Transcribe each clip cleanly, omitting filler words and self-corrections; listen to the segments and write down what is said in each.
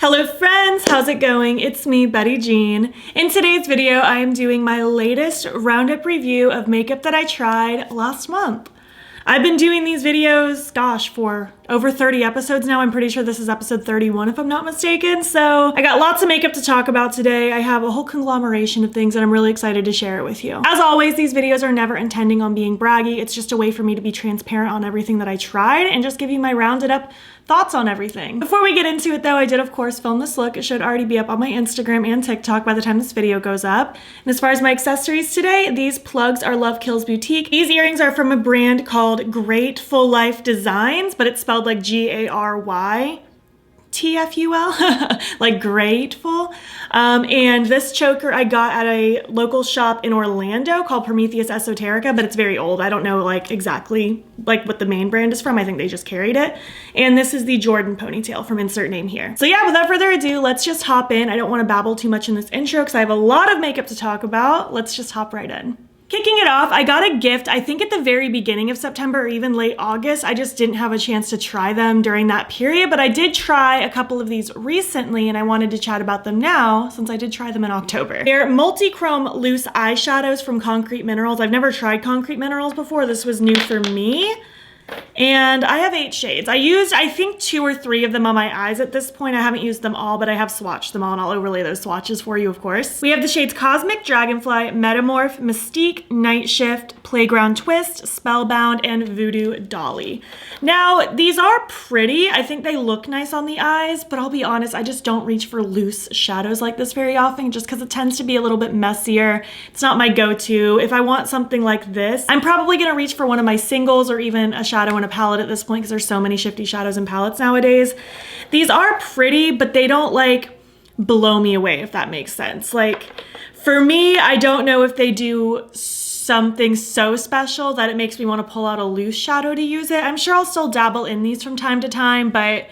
Hello friends, how's it going? It's me, Betty Jean. In today's video, I am doing my latest Roundup review of makeup that I tried last month. I've been doing these videos, gosh, for over 30 episodes now. I'm pretty sure this is episode 31 if I'm not mistaken. So I got lots of makeup to talk about today. I have a whole conglomeration of things and I'm really excited to share it with you. As always, these videos are never intending on being braggy. It's just a way for me to be transparent on everything that I tried and just give you my rounded up thoughts on everything. Before we get into it though, I did of course film this look. It should already be up on my Instagram and TikTok by the time this video goes up. And as far as my accessories today, these plugs are Love Kills Boutique. These earrings are from a brand called Grateful Life Designs, but it's spelled like G-A-R-Y. T-F-U-L, like grateful. And this choker I got at a local shop in Orlando called Prometheus Esoterica, but it's very old. I don't know like exactly like what the main brand is from. I think they just carried it. And this is the Jordan ponytail from insert name here. So yeah, without further ado, let's just hop in. I don't want to babble too much in this intro because I have a lot of makeup to talk about. Let's just hop right in. Kicking it off, I got a gift, I think at the very beginning of September or even late August. I just didn't have a chance to try them during that period, but I did try a couple of these recently and I wanted to chat about them now since I did try them in October. They're multi-chrome loose eyeshadows from Concrete Minerals. I've never tried Concrete Minerals before. This was new for me. And I have 8 shades. I used, I think 2 or 3 of them on my eyes at this point. I haven't used them all, but I have swatched them all and I'll overlay those swatches for you, of course. We have the shades Cosmic, Dragonfly, Metamorph, Mystique, Night Shift, Playground Twist, Spellbound, and Voodoo Dolly. Now, these are pretty. I think they look nice on the eyes, but I'll be honest, I just don't reach for loose shadows like this very often just because it tends to be a little bit messier. It's not my go-to. If I want something like this, I'm probably gonna reach for one of my singles or even a shadow in a palette at this point because there's so many shifty shadows in palettes nowadays. These are pretty, but they don't like blow me away, if that makes sense. Like for me, I don't know if they do something so special that it makes me want to pull out a loose shadow to use it. I'm sure I'll still dabble in these from time to time, but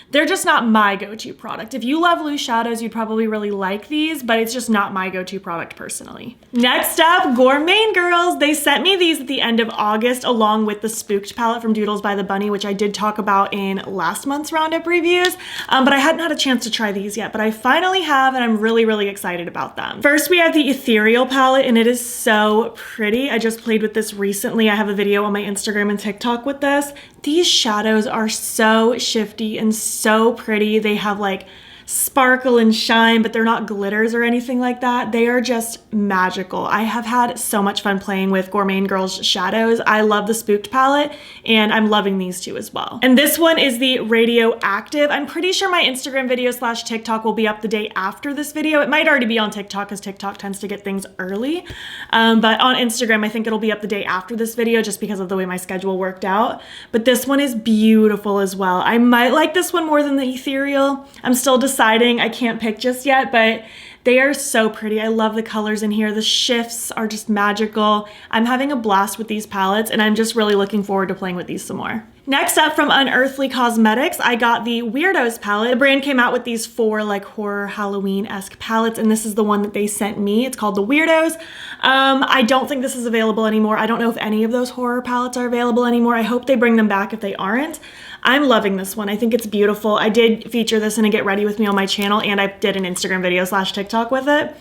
they're just not my go-to product. If you love loose shadows, you'd probably really like these, but it's just not my go-to product personally. Next up, Gourmande Girls. They sent me these at the end of August along with the Spooked palette from Doodles by the Bunny, which I did talk about in last month's Roundup reviews, but I hadn't had a chance to try these yet, but I finally have and I'm really, really excited about them. First, we have the Ethereal palette and it is so pretty. I just played with this recently. I have a video on my Instagram and TikTok with this. These shadows are so shifty and so pretty. They have like sparkle and shine, but they're not glitters or anything like that. They are just magical. I have had so much fun playing with Gourmande Girls shadows. I love the Spooked palette and I'm loving these two as well. And this one is the Radioactive. I'm pretty sure my Instagram video / TikTok will be up the day after this video. It might already be on TikTok because TikTok tends to get things early. But on Instagram, I think it'll be up the day after this video just because of the way my schedule worked out. But this one is beautiful as well. I might like this one more than the Ethereal. I'm still deciding. I can't pick just yet, but they are so pretty. I love the colors in here. The shifts are just magical. I'm having a blast with these palettes and I'm just really looking forward to playing with these some more. Next up from Unearthly Cosmetics, I got the Weirdos palette. The brand came out with these 4 like horror Halloween-esque palettes and this is the one that they sent me. It's called the Weirdos. I don't think this is available anymore. I don't know if any of those horror palettes are available anymore. I hope they bring them back if they aren't. I'm loving this one. I think it's beautiful. I did feature this in a Get Ready With Me on my channel and I did an Instagram video / TikTok with it.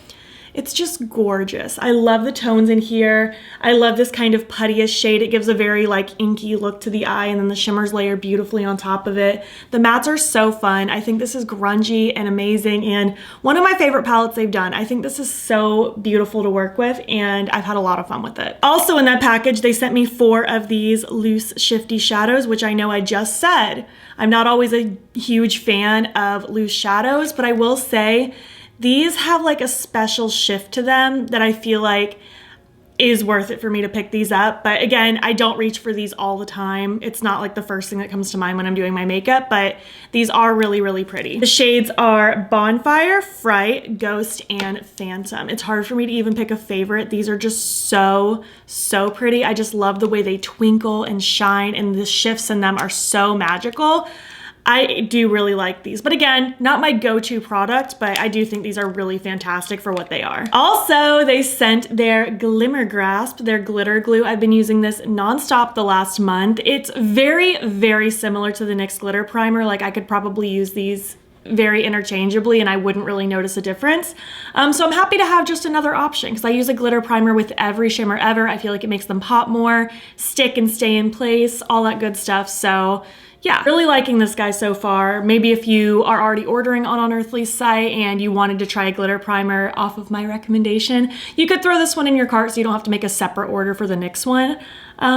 It's just gorgeous. I love the tones in here. I love this kind of puttyish shade. It gives a very like inky look to the eye and then the shimmers layer beautifully on top of it. The mattes are so fun. I think this is grungy and amazing and one of my favorite palettes they've done. I think this is so beautiful to work with and I've had a lot of fun with it. Also in that package, they sent me 4 of these loose shifty shadows, which I know I just said. I'm not always a huge fan of loose shadows, but I will say these have like a special shift to them that I feel like is worth it for me to pick these up. But again, I don't reach for these all the time. It's not like the first thing that comes to mind when I'm doing my makeup, but these are really, really pretty. The shades are Bonfire, Fright, Ghost, and Phantom. It's hard for me to even pick a favorite. These are just so, so pretty. I just love the way they twinkle and shine and the shifts in them are so magical. I do really like these, but again, not my go-to product, but I do think these are really fantastic for what they are. Also, they sent their Glimmer Grasp, their glitter glue. I've been using this nonstop the last month. It's very, very similar to the NYX glitter primer. Like I could probably use these very interchangeably and I wouldn't really notice a difference. So I'm happy to have just another option because I use a glitter primer with every shimmer ever. I feel like it makes them pop more, stick and stay in place, all that good stuff. So yeah, really liking this guy so far. Maybe if you are already ordering on Unearthly's site and you wanted to try a glitter primer off of my recommendation, you could throw this one in your cart so you don't have to make a separate order for the next one.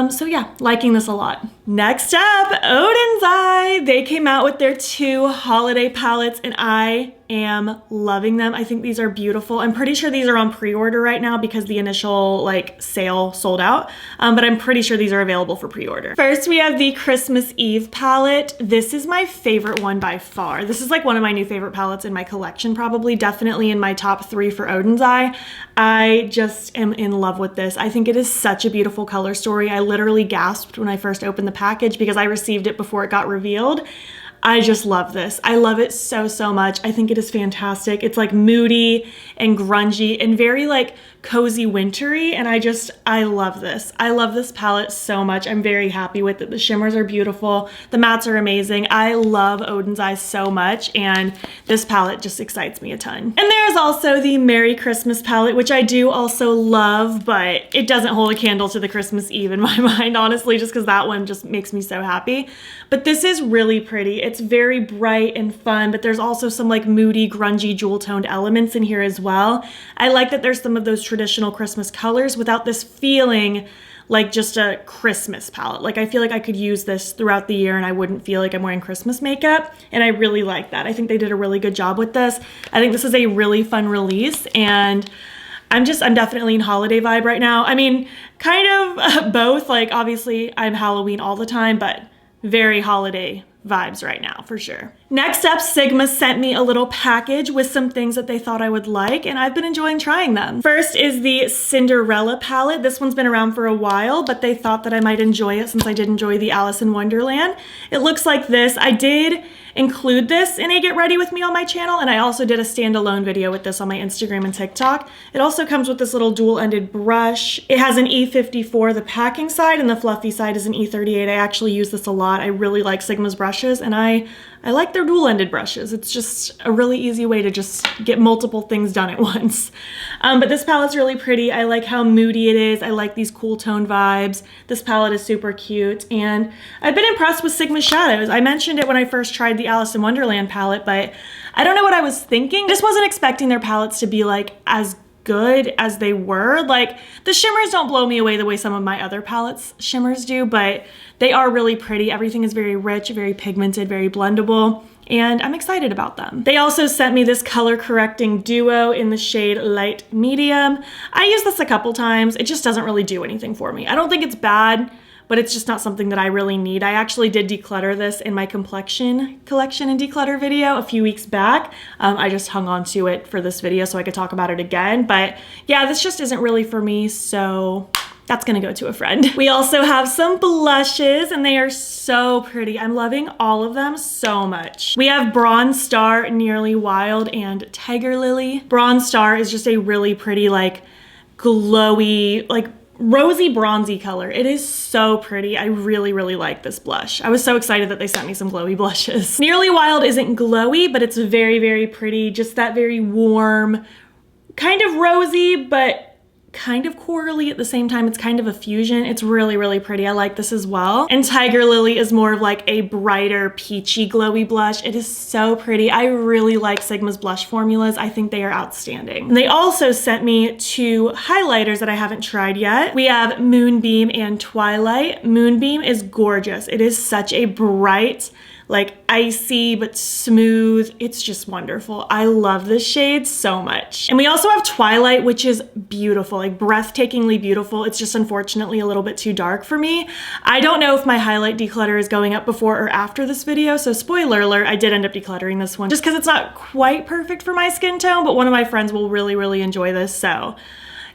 So yeah, liking this a lot. Next up, Wenzdae. They came out with their 2 holiday palettes and I am loving them. I think these are beautiful. I'm pretty sure these are on pre-order right now because the initial like sale sold out, but I'm pretty sure these are available for pre-order. First, we have the Christmas Eve palette. This is my favorite one by far. This is like one of my new favorite palettes in my collection, probably definitely in my top 3 for Wenzdae. I just am in love with this. I think it is such a beautiful color story. I literally gasped when I first opened the package because I received it before it got revealed. I just love this. I love it so, so much. I think it is fantastic. It's like moody and grungy and very like cozy wintry, and I love this. I love this palette so much. I'm very happy with it. The shimmers are beautiful. The mattes are amazing. I love Wenzdae so much, and this palette just excites me a ton. And there's also the Merry Christmas palette, which I do also love, but it doesn't hold a candle to the Christmas Eve in my mind, honestly, just because that one just makes me so happy. But this is really pretty. It's very bright and fun, but there's also some like moody, grungy, jewel-toned elements in here as well. I like that there's some of those traditional Christmas colors without this feeling like just a Christmas palette. Like I feel like I could use this throughout the year and I wouldn't feel like I'm wearing Christmas makeup, and I really like that. I think they did a really good job with this. I think this is a really fun release, and I'm definitely in holiday vibe right now. I mean, kind of both. Like obviously I'm Halloween all the time, but very holiday vibes right now for sure. Next up, Sigma sent me a little package with some things that they thought I would like, and I've been enjoying trying them. First is the Cinderella palette. This one's been around for a while, but they thought that I might enjoy it since I did enjoy the Alice in Wonderland. It looks like this. I did include this in a Get Ready With Me on my channel, and I also did a standalone video with this on my Instagram and TikTok. It also comes with this little dual-ended brush. It has an E54, the packing side, and the fluffy side is an E38. I actually use this a lot. I really like Sigma's brushes, and I like their dual-ended brushes. It's just a really easy way to just get multiple things done at once. But this palette's really pretty. I like how moody it is. I like these cool tone vibes. This palette is super cute, and I've been impressed with Sigma's shadows. I mentioned it when I first tried the Alice in Wonderland palette, but I don't know what I was thinking. Just wasn't expecting their palettes to be like as good as they were. Like the shimmers don't blow me away the way some of my other palettes shimmers do, but they are really pretty. Everything is very rich, very pigmented, very blendable, and I'm excited about them. They also sent me this color correcting duo in the shade Light Medium. I used this a couple times. It just doesn't really do anything for me. I don't think it's bad, but it's just not something that I really need. I actually did declutter this in my complexion collection and declutter video a few weeks back. I just hung on to it for this video so I could talk about it again. But yeah, this just isn't really for me, so that's gonna go to a friend. We also have some blushes, and they are so pretty. I'm loving all of them so much. We have Bronze Star, Nearly Wild, and Tiger Lily. Bronze Star is just a really pretty, like glowy, like rosy bronzy color. It is so pretty. I really, really like this blush. I was so excited that they sent me some glowy blushes. Nearly Wild isn't glowy, but it's very, very pretty. Just that very warm, kind of rosy, but kind of corally at the same time. It's kind of a fusion. It's really, really pretty. I like this as well. And Tiger Lily is more of like a brighter, peachy, glowy blush. It is so pretty. I really like Sigma's blush formulas. I think they are outstanding. And they also sent me 2 highlighters that I haven't tried yet. We have Moonbeam and Twilight. Moonbeam is gorgeous. It is such a bright, like icy but smooth. It's just wonderful. I love this shade so much. And we also have Twilight, which is beautiful, like breathtakingly beautiful. It's just unfortunately a little bit too dark for me. I don't know if my highlight declutter is going up before or after this video, so spoiler alert, I did end up decluttering this one just because it's not quite perfect for my skin tone, but one of my friends will really, really enjoy this, so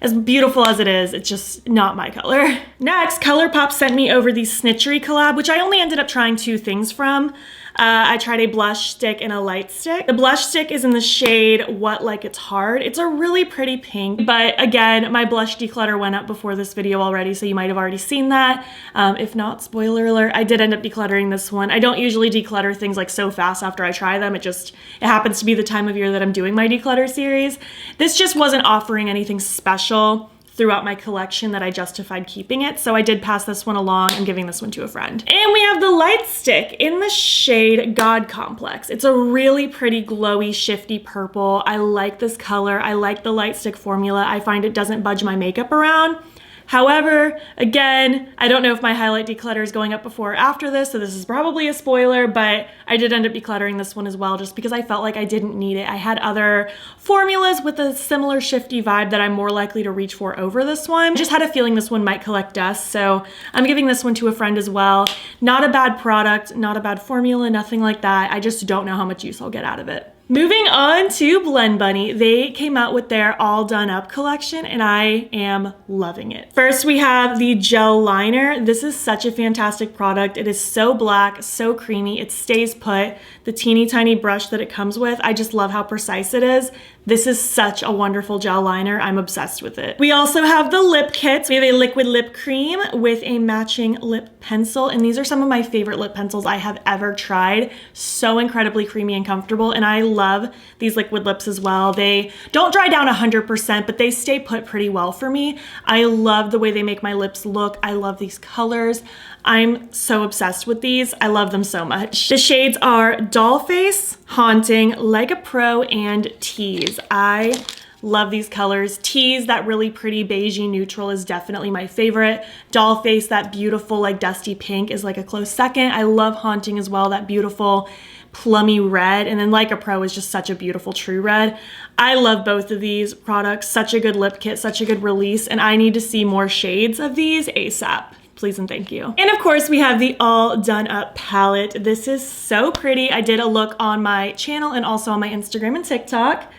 as beautiful as it is, it's just not my color. Next, Colourpop sent me over the Snitchery collab, which I only ended up trying 2 things from. I tried a blush stick and a light stick. The blush stick is in the shade What Like It's Hard. It's a really pretty pink, but again, my blush declutter went up before this video already, so you might have already seen that. If not, spoiler alert, I did end up decluttering this one. I don't usually declutter things like so fast after I try them. It happens to be the time of year that I'm doing my declutter series. This just wasn't offering anything special throughout my collection that I justified keeping it, so I did pass this one along and giving this one to a friend. And we have the light stick in the shade God Complex. It's a really pretty glowy, shifty purple. I like this color. I like the light stick formula. I find it doesn't budge my makeup around. However, again, I don't know if my highlight declutter is going up before or after this, so this is probably a spoiler, but I did end up decluttering this one as well just because I felt like I didn't need it. I had other formulas with a similar shifty vibe that I'm more likely to reach for over this one. I just had a feeling this one might collect dust, so I'm giving this one to a friend as well. Not a bad product, not a bad formula, nothing like that. I just don't know how much use I'll get out of it. Moving on to Blend Bunny, they came out with their All Done Up collection and I am loving it. First, we have the gel liner. This is such a fantastic product. It is so black, so creamy. It stays put. The teeny tiny brush that it comes with, I just love how precise it is. This is such a wonderful gel liner. I'm obsessed with it. We also have the lip kits. We have a liquid lip cream with a matching lip pencil, and these are some of my favorite lip pencils I have ever tried. So incredibly creamy and comfortable, and I love these liquid lips as well. They don't dry down 100%, but they stay put pretty well for me. I love the way they make my lips look. I love these colors. I'm so obsessed with these. I love them so much. The shades are Dollface, Haunting, Like a Pro, and Tease. I love these colors. Tease, that really pretty beigey neutral, is definitely my favorite. Dollface, that beautiful like dusty pink, is like a close second. I love Haunting as well, that beautiful plummy red, and then Like a Pro is just such a beautiful true red. I love both of these products. Such a good lip kit, such a good release, and I need to see more shades of these ASAP. Please and thank you. And of course, we have the All Done Up palette. This is so pretty. I did a look on my channel and also on my Instagram and TikTok.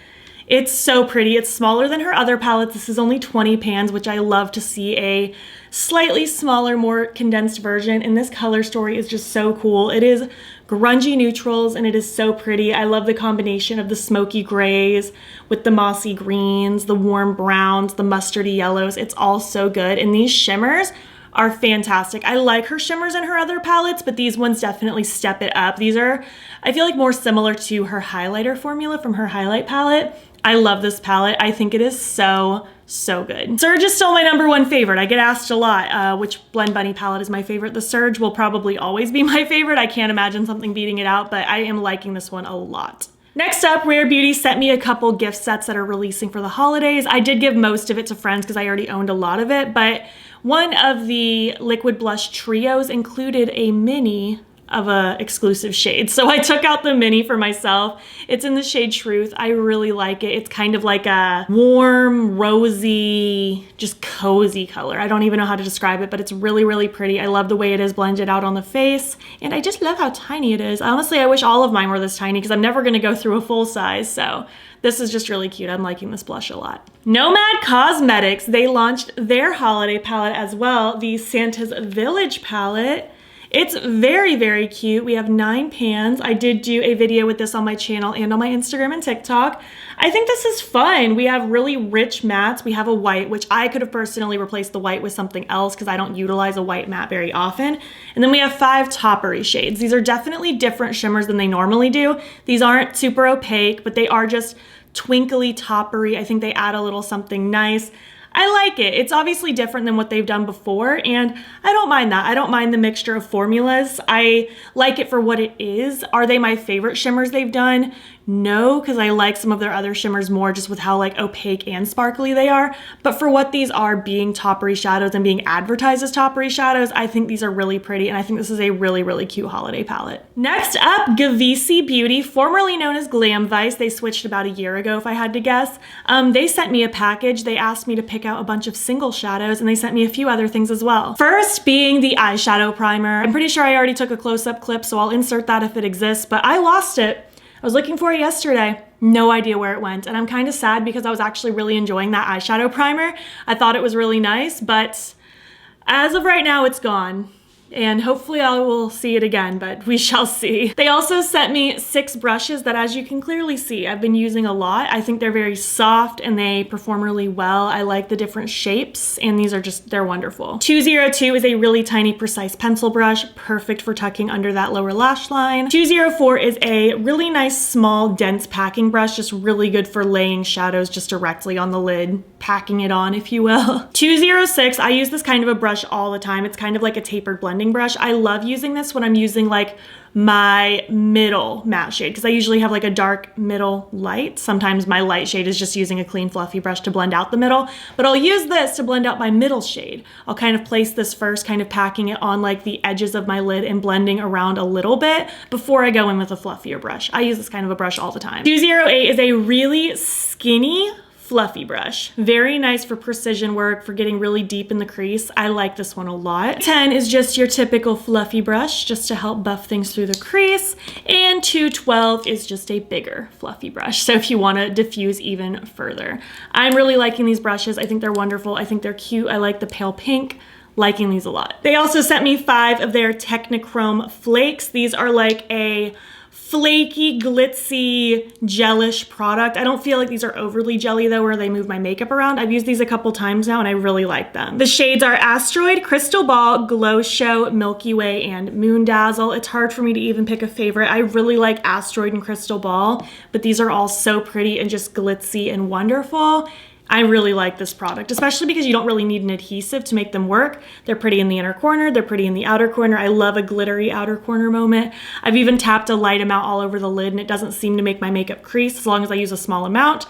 It's so pretty. It's smaller than her other palettes. This is only 20 pans, which I love to see a slightly smaller, more condensed version. And this color story is just so cool. It is grungy neutrals and it is so pretty. I love the combination of the smoky grays with the mossy greens, the warm browns, the mustardy yellows. It's all so good. And these shimmers are fantastic. I like her shimmers in her other palettes, but these ones definitely step it up. These are, I feel like, more similar to her highlighter formula from her highlight palette. I love this palette. I think it is so good. Surge is still my #1 favorite. I get asked a lot which Blend Bunny palette is my favorite. The Surge will probably always be my favorite. I can't imagine something beating it out, but I am liking this one a lot. Next up, Rare Beauty sent me a couple gift sets that are releasing for the holidays. I did give most of it to friends because I already owned a lot of it, but one of the liquid blush trios included a mini of a exclusive shade. So I took out the mini for myself. It's in the shade Truth. I really like it. It's kind of like a warm, rosy, just cozy color. I don't even know how to describe it, but it's really pretty. I love the way it is blended out on the face, and I just love how tiny it is. Honestly, I wish all of mine were this tiny because I'm never gonna go through a full size, so this is just really cute. I'm liking this blush a lot. Nomad Cosmetics, they launched their holiday palette as well, the Santa's Village palette. It's very cute. We have 9 pans. I did do a video with this on my channel and on my Instagram and TikTok. I think this is fun. We have really rich mattes. We have a white, which I could have personally replaced the white with something else because I don't utilize a white matte very often. And then we have 5 toppery shades. These are definitely different shimmers than they normally do. These aren't super opaque, but they are just twinkly toppery. I think they add a little something nice. I like it. It's obviously different than what they've done before, and I don't mind that. I don't mind the mixture of formulas. I like it for what it is. Are they my favorite shimmers they've done? No, because I like some of their other shimmers more just with how like opaque and sparkly they are. But for what these are, being toppery shadows and being advertised as toppery shadows, I think these are really pretty, and I think this is a really cute holiday palette. Next up, Gavisi Beauty, formerly known as Glam Vice. They switched about a year ago, if I had to guess. They sent me a package. They asked me to pick out a bunch of single shadows, and they sent me a few other things as well. First being the eyeshadow primer. I'm pretty sure I already took a close-up clip, so I'll insert that if it exists, but I lost it. I was looking for it yesterday. No idea where it went, and I'm kind of sad because I was actually really enjoying that eyeshadow primer. I thought it was really nice, but as of right now, it's gone. and hopefully I will see it again, but we shall see. They also sent me 6 brushes that, as you can clearly see, I've been using a lot. I think they're very soft and they perform really well. I like the different shapes, and these are just, they're wonderful. 202 is a really tiny, precise pencil brush, perfect for tucking under that lower lash line. 204 is a really nice, small, dense packing brush, just really good for laying shadows just directly on the lid, packing it on, if you will. 206, I use this kind of a brush all the time. It's kind of like a tapered blending brush. I love using this when I'm using like my middle matte shade, because I usually have like a dark middle light. Sometimes my light shade is just using a clean fluffy brush to blend out the middle, but I'll use this to blend out my middle shade. I'll kind of place this first, kind of packing it on like the edges of my lid and blending around a little bit before I go in with a fluffier brush. I use this kind of a brush all the time. 208 is a really skinny, fluffy brush. Very nice for precision work, for getting really deep in the crease. I like this one a lot. 10 is just your typical fluffy brush, just to help buff things through the crease. And 212 is just a bigger fluffy brush, so if you want to diffuse even further. I'm really liking these brushes. I think they're wonderful. I think they're cute. I like the pale pink. Liking these a lot. They also sent me 5 of their Technichrome Flakes. These are like a flaky, glitzy, gelish product. I don't feel like these are overly jelly though, where they move my makeup around. I've used these a couple times now and I really like them. The shades are Asteroid, Crystal Ball, Glow Show, Milky Way, and Moon Dazzle. It's hard for me to even pick a favorite. I really like Asteroid and Crystal Ball, but these are all so pretty and just glitzy and wonderful. I really like this product, especially because you don't really need an adhesive to make them work. They're pretty in the inner corner, they're pretty in the outer corner. I love a glittery outer corner moment. I've even tapped a light amount all over the lid and it doesn't seem to make my makeup crease as long as I use a small amount.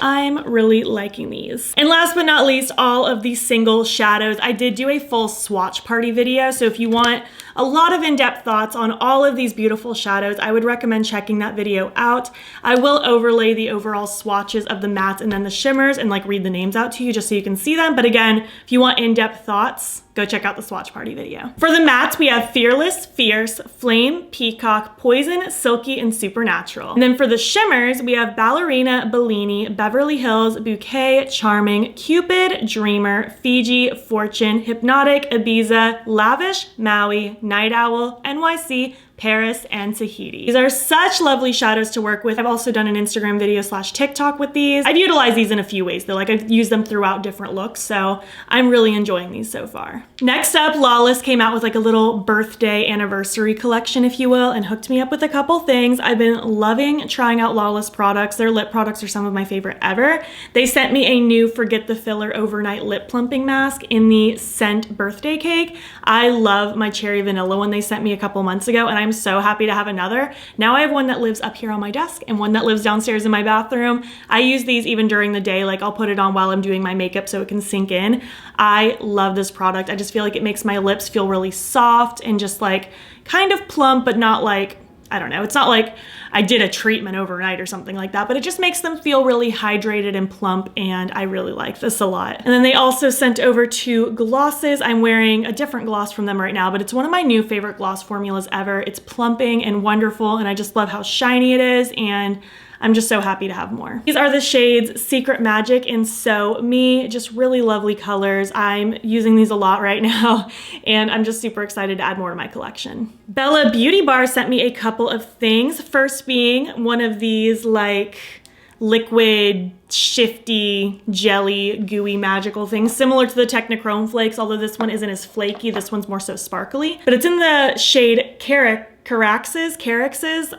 I'm really liking these. And last but not least, all of these single shadows. I did do a full swatch party video, so if you want a lot of in-depth thoughts on all of these beautiful shadows, I would recommend checking that video out. I will overlay the overall swatches of the mattes and then the shimmers and like read the names out to you just so you can see them. But again, if you want in-depth thoughts, go check out the swatch party video. For the mattes, we have Fearless, Fierce, Flame, Peacock, Poison, Silky, and Supernatural. And then for the shimmers, we have Ballerina, Bellini, Beverly Hills, Bouquet, Charming, Cupid, Dreamer, Fiji, Fortune, Hypnotic, Ibiza, Lavish, Maui, Night Owl, NYC, Paris, and Tahiti. These are such lovely shadows to work with. I've also done an Instagram video / TikTok with these. I've utilized these in a few ways though, like I've used them throughout different looks, so I'm really enjoying these so far. Next up, Lawless came out with like a little birthday anniversary collection, if you will, and hooked me up with a couple things. I've been loving trying out Lawless products. Their lip products are some of my favorite ever. They sent me a new Forget the Filler Overnight Lip Plumping Mask in the scent Birthday Cake. I love my cherry vanilla one they sent me a couple months ago, and I'm so happy to have another. Now I have one that lives up here on my desk and one that lives downstairs in my bathroom. I use these even during the day, like I'll put it on while I'm doing my makeup so it can sink in. I love this product. I just feel like it makes my lips feel really soft and just like kind of plump, but not like, I don't know, it's not like I did a treatment overnight or something like that, but it just makes them feel really hydrated and plump, and I really like this a lot. And then they also sent over 2 glosses. I'm wearing a different gloss from them right now, but it's one of my new favorite gloss formulas ever. It's plumping and wonderful, and I just love how shiny it is, and I'm just so happy to have more. These are the shades Secret Magic and So Me, just really lovely colors. I'm using these a lot right now, and I'm just super excited to add more to my collection. Bella Beauty Bar sent me a couple of things. First being one of these like liquid, shifty, jelly, gooey, magical things, similar to the Technichrome Flakes, although this one isn't as flaky. This one's more so sparkly, but it's in the shade Caraxes.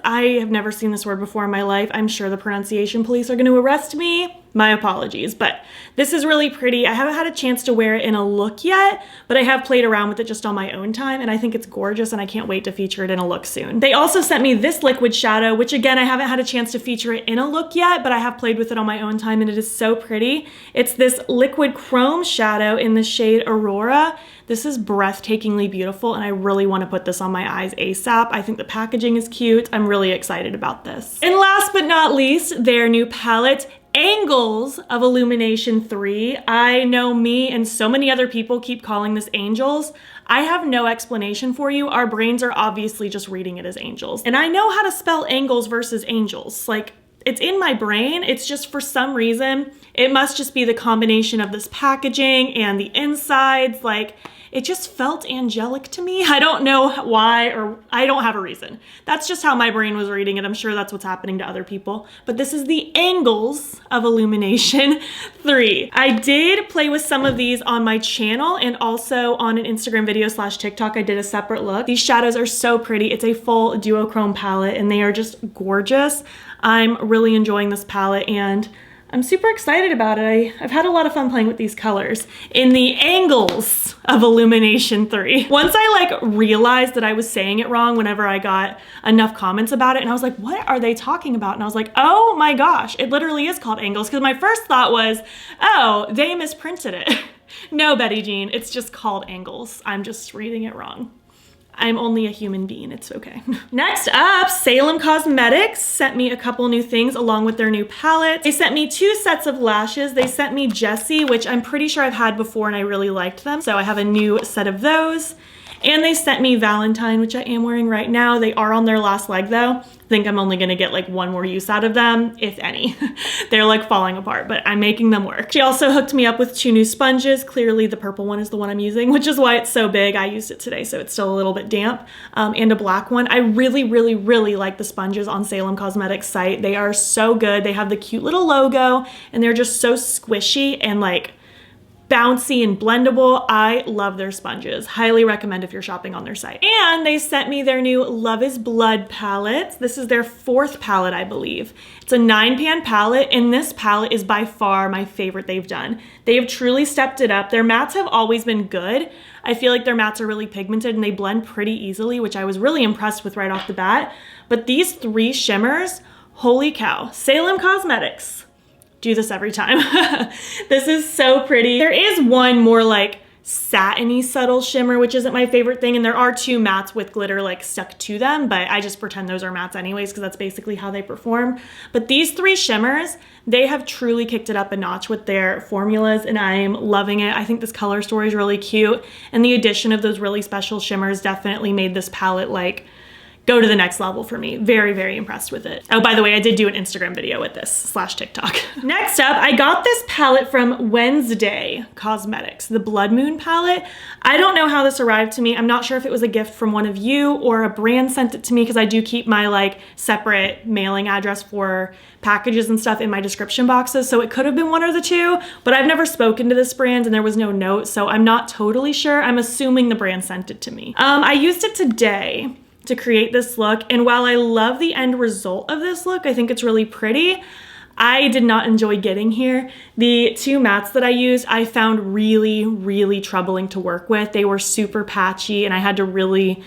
I have never seen this word before in my life. I'm sure the pronunciation police are going to arrest me. My apologies, but this is really pretty. I haven't had a chance to wear it in a look yet, but I have played around with it just on my own time, and I think it's gorgeous, and I can't wait to feature it in a look soon. They also sent me this liquid shadow, which again, I haven't had a chance to feature it in a look yet, but I have played with it on my own time, and it is so pretty. It's this liquid chrome shadow in the shade Aurora. This is breathtakingly beautiful, and I really want to put this on my eyes ASAP. I think the packaging is cute. I'm really excited about this. And last but not least, their new palette, Angles of Illumination 3. I know me and so many other people keep calling this Angels. I have no explanation for you. Our brains are obviously just reading it as Angels. And I know how to spell angles versus angels. Like, it's in my brain. It's just for some reason, it must just be the combination of this packaging and the insides. Like, it just felt angelic to me. I don't know why, or I don't have a reason. That's just how my brain was reading it. I'm sure that's what's happening to other people. But this is the Angles of Illumination 3. I did play with some of these on my channel and also on an Instagram video / TikTok. I did a separate look. These shadows are so pretty. It's a full duochrome palette and they are just gorgeous. I'm really enjoying this palette and I'm super excited about it. I've had a lot of fun playing with these colors in the Angles of Illumination 3. Once I realized that I was saying it wrong whenever I got enough comments about it, and I was like, what are they talking about? And I was like, oh my gosh, it literally is called Angles, because my first thought was, oh, they misprinted it. No, Betty Jean, it's just called Angles. I'm just reading it wrong. I'm only a human being, it's okay. Next up, Salem Cosmetics sent me a couple new things along with their new palette. They sent me 2 sets of lashes. They sent me Jessie, which I'm pretty sure I've had before and I really liked them. So I have a new set of those. And they sent me Valentine, which I am wearing right now. They are on their last leg though. I think I'm only gonna get one more use out of them, if any. They're falling apart, but I'm making them work. She also hooked me up with 2 new sponges. Clearly the purple one is the one I'm using, which is why it's so big. I used it today, so it's still a little bit damp. And a black one. I really, really, really like the sponges on Salem Cosmetics site. They are so good. They have the cute little logo and they're just so squishy and bouncy and blendable. I love their sponges. Highly recommend if you're shopping on their site. And they sent me their new Love is Blood palette. This is their 4th palette, I believe. It's a 9-pan palette, and this palette is by far my favorite they've done. They have truly stepped it up. Their mattes have always been good. I feel like their mattes are really pigmented and they blend pretty easily, which I was really impressed with right off the bat. But these 3 shimmers, holy cow. Salem Cosmetics. Do this every time. This is so pretty. There is one more satiny subtle shimmer, which isn't my favorite thing. And there are 2 mattes with glitter stuck to them, but I just pretend those are mattes anyways, because that's basically how they perform. But these 3 shimmers, they have truly kicked it up a notch with their formulas and I'm loving it. I think this color story is really cute. And the addition of those really special shimmers definitely made this palette go to the next level for me. Very, very impressed with it. Oh, by the way, I did do an Instagram video with this / TikTok. Next up, I got this palette from Wenzdae Cosmetics, the Blood Moon palette. I don't know how this arrived to me. I'm not sure if it was a gift from one of you or a brand sent it to me, because I do keep my separate mailing address for packages and stuff in my description boxes. So it could have been one or the 2, but I've never spoken to this brand and there was no note. So I'm not totally sure. I'm assuming the brand sent it to me. I used it today to create this look, and while I love the end result of this look, I think it's really pretty, I did not enjoy getting here. The 2 mattes that I used, I found really, really troubling to work with. They were super patchy and I had to really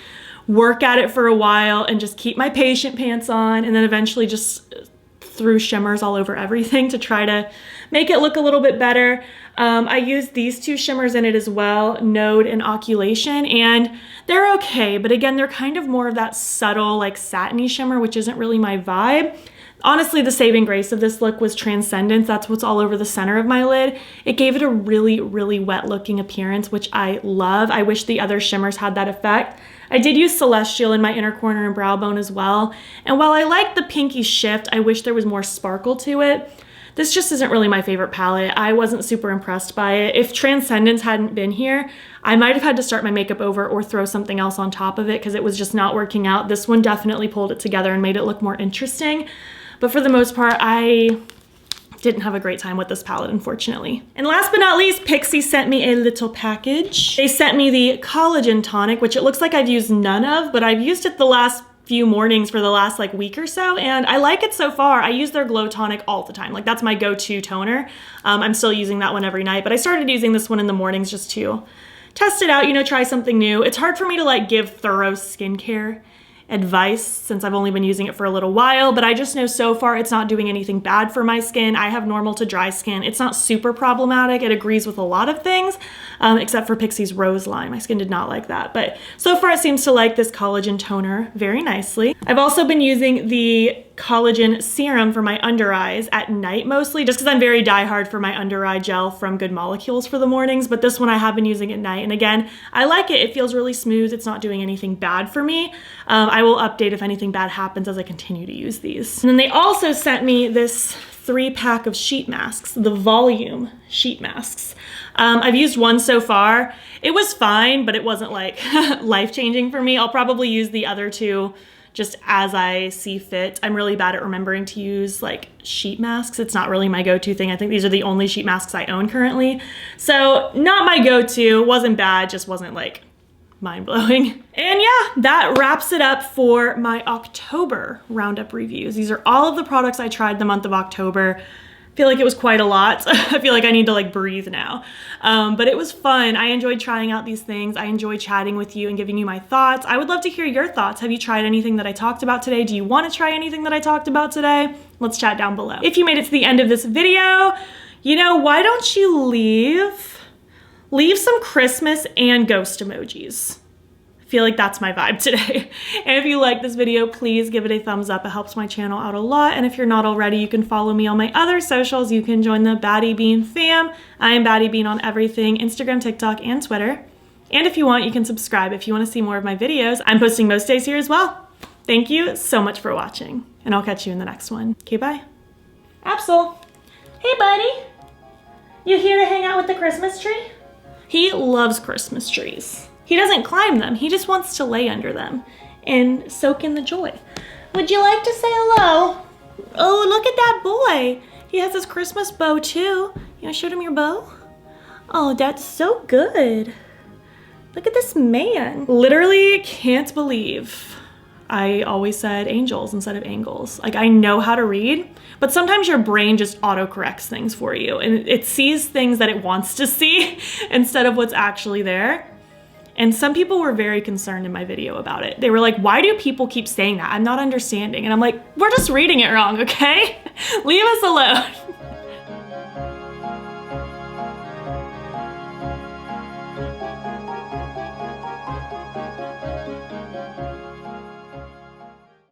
work at it for a while and just keep my patient pants on, and then eventually just threw shimmers all over everything to try to make it look a little bit better. I used these 2 shimmers in it as well, Node and Oculation, and they're okay, but again, they're kind of more of that subtle, satiny shimmer, which isn't really my vibe. Honestly, the saving grace of this look was Transcendence. That's what's all over the center of my lid. It gave it a really, really wet looking appearance, which I love. I wish the other shimmers had that effect. I did use Celestial in my inner corner and brow bone as well. And while I like the pinky shift, I wish there was more sparkle to it. This just isn't really my favorite palette. I wasn't super impressed by it. If Transcendence hadn't been here, I might have had to start my makeup over or throw something else on top of it because it was just not working out. This one definitely pulled it together and made it look more interesting. But for the most part, I didn't have a great time with this palette, unfortunately. And last but not least, Pixi sent me a little package. They sent me the Collagen Tonic, which it looks like I've used none of, but I've used it the last few mornings for the last week or so, and I like it so far. I use their Glow Tonic all the time. That's my go-to toner. I'm still using that one every night, but I started using this one in the mornings just to test it out, try something new. It's hard for me to give thorough skincare advice since I've only been using it for a little while, but I just know so far it's not doing anything bad for my skin. I have normal to dry skin. It's not super problematic. It agrees with a lot of things, except for Pixi's Rose line. My skin did not like that, but so far it seems to like this collagen toner very nicely. I've also been using the collagen serum for my under eyes at night mostly, just because I'm very diehard for my under eye gel from Good Molecules for the mornings, but this one I have been using at night, and again, I like it. It feels really smooth. It's not doing anything bad for me. I will update if anything bad happens as I continue to use these. And then they also sent me this 3-pack of sheet masks, the volume sheet masks. I've used one so far. It was fine, but it wasn't like life-changing for me. I'll probably use the other two just as I see fit. I'm really bad at remembering to use like sheet masks. It's not really my go-to thing. I think these are the only sheet masks I own currently. So not my go-to, wasn't bad, just wasn't like mind-blowing. And yeah, that wraps it up for my October Roundup reviews. These are all of the products I tried the month of October. I feel like it was quite a lot. I feel like I need to like breathe now. But it was fun. I enjoyed trying out these things. I enjoyed chatting with you and giving you my thoughts. I would love to hear your thoughts. Have you tried anything that I talked about today? Do you want to try anything that I talked about today? Let's chat down below. If you made it to the end of this video, you know, why don't you leave some Christmas and ghost emojis? I feel like that's my vibe today. And if you like this video, please give it a thumbs up. It helps my channel out a lot. And if you're not already, you can follow me on my other socials. You can join the BATTYBEAN fam. I am BATTYBEAN on everything, Instagram, TikTok, and Twitter. And if you want, you can subscribe if you want to see more of my videos. I'm posting most days here as well. Thank you so much for watching, and I'll catch you in the next one. Okay, bye. Absol. Hey, buddy. You here to hang out with the Christmas tree? He loves Christmas trees. He doesn't climb them, he just wants to lay under them and soak in the joy. Would you like to say hello? Oh, look at that boy. He has his Christmas bow too. You wanna show him your bow? Oh, that's so good. Look at this man. Literally can't believe I always said angels instead of angles. Like, I know how to read, but sometimes your brain just autocorrects things for you and it sees things that it wants to see instead of what's actually there. And some people were very concerned in my video about it. They were like, why do people keep saying that? I'm not understanding. And I'm like, we're just reading it wrong, okay? Leave us alone.